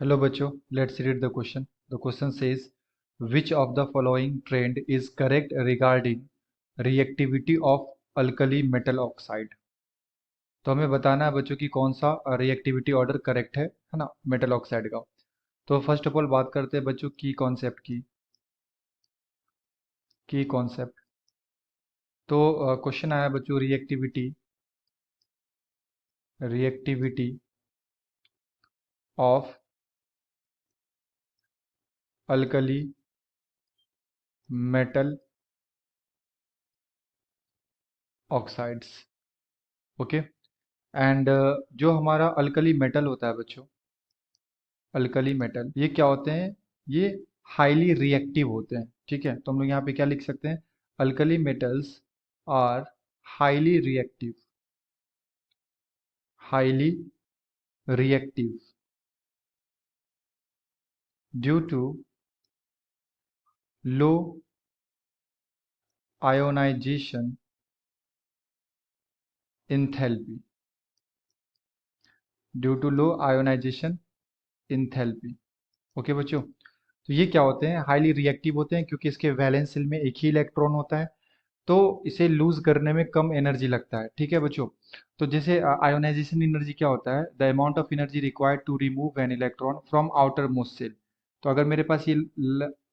Hello बच्चों, let's read the question. The question says, which of the following trend is correct regarding reactivity of alkali metal oxide? तो हमें बताना है बच्चों कि कौन सा रिएक्टिविटी ऑर्डर करेक्ट है ना, मेटल ऑक्साइड का। तो फर्स्ट ऑफ ऑल बात करते हैं बच्चों की कॉन्सेप्ट की कॉन्सेप्ट। तो क्वेश्चन आया बच्चों, reactivity of alkali metal oxides. Okay. And जो हमारा अल्कली मेटल होता है बच्चों, अल्कली मेटल ये क्या होते हैं? ये हाईली रिएक्टिव होते हैं। ठीक है, तो हम लोग यहाँ पे क्या लिख सकते हैं? Alkali metals are highly reactive, highly reactive due to low ionization enthalpy, due to low ionization enthalpy. Okay बच्चों, तो ये क्या होते हैं? हाईली रिएक्टिव होते हैं क्योंकि इसके वैलेंस शेल में एक ही इलेक्ट्रॉन होता है, तो इसे लूज करने में कम एनर्जी लगता है। ठीक है बच्चों, तो जैसे आयोनाइजेशन एनर्जी क्या होता है? The amount of energy required to remove an electron from outer most shell. तो अगर मेरे पास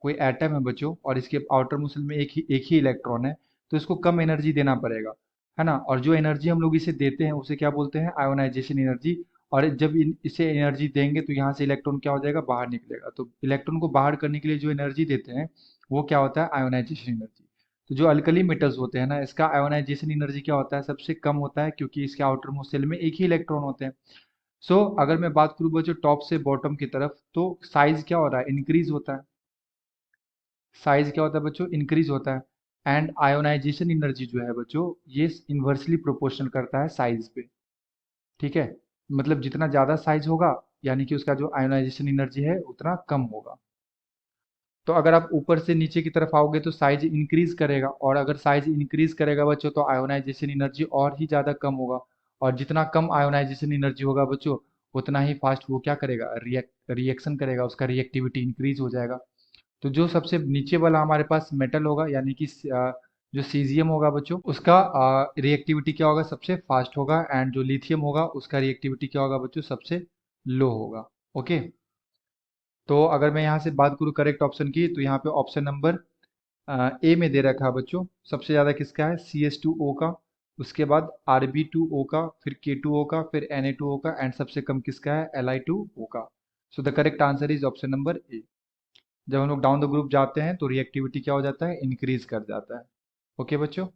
कोई एटम है बच्चों और इसके आउटर मोस्ट सेल में एक ही इलेक्ट्रॉन है, तो इसको कम एनर्जी देना पड़ेगा, है ना। और जो एनर्जी हम लोग इसे देते हैं उसे क्या बोलते हैं? Ionization energy. और जब इसे एनर्जी देंगे तो यहाँ से इलेक्ट्रॉन क्या हो जाएगा? बाहर निकलेगा। तो इलेक्ट्रॉन को बाहर करने के लिए जो एनर्जी देते हैं वो क्या होता है? Ionization energy. तो जो अल्कली मेटल्स होते हैं ना, इसका आयोनाइजेशन एनर्जी क्या होता है? सबसे कम होता है, क्योंकि इसके आउटर मोस्ट सेल में एक ही इलेक्ट्रॉन होते हैं। सो अगर मैं बात करूँ बच्चों टॉप से बॉटम की तरफ, तो साइज क्या हो रहा है? इंक्रीज होता है। साइज क्या होता है बच्चों? इंक्रीज होता है। एंड आयोनाइजेशन एनर्जी जो है बच्चों, ये इन्वर्सली प्रोपोर्शनल करता है साइज पे। ठीक है, मतलब जितना ज्यादा साइज होगा, यानी कि उसका जो आयोनाइजेशन एनर्जी है उतना कम होगा। तो अगर आप ऊपर से नीचे की तरफ आओगे तो साइज इंक्रीज करेगा, और अगर साइज इंक्रीज करेगा बच्चों तो आयोनाइजेशन एनर्जी और ही ज़्यादा कम होगा। और जितना कम आयोनाइजेशन एनर्जी होगा बच्चों, उतना ही फास्ट वो क्या करेगा? रिएक्शन करेगा, उसका रिएक्टिविटी इंक्रीज हो जाएगा। तो जो सबसे नीचे वाला हमारे पास मेटल होगा, यानी कि जो सीजियम होगा बच्चों, उसका रिएक्टिविटी क्या होगा? सबसे फास्ट होगा। एंड जो लिथियम होगा उसका रिएक्टिविटी क्या होगा बच्चों? सबसे लो होगा। ओके। तो अगर मैं यहाँ से बात करूँ करेक्ट ऑप्शन की, तो यहाँ पे ऑप्शन नंबर ए में दे रखा है बच्चों। सबसे ज़्यादा किसका है? CH2O का, उसके बाद Rb2O का, फिर K2O का, फिर Na2O का, एंड सबसे कम किसका है? Li2O का। So the correct answer is option number A. जब हम लोग डाउन द ग्रुप जाते हैं तो रिएक्टिविटी क्या हो जाता है? इंक्रीज कर जाता है। ओके बच्चों,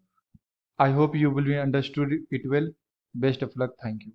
I hope you will be understood it well. Best of luck, thank you.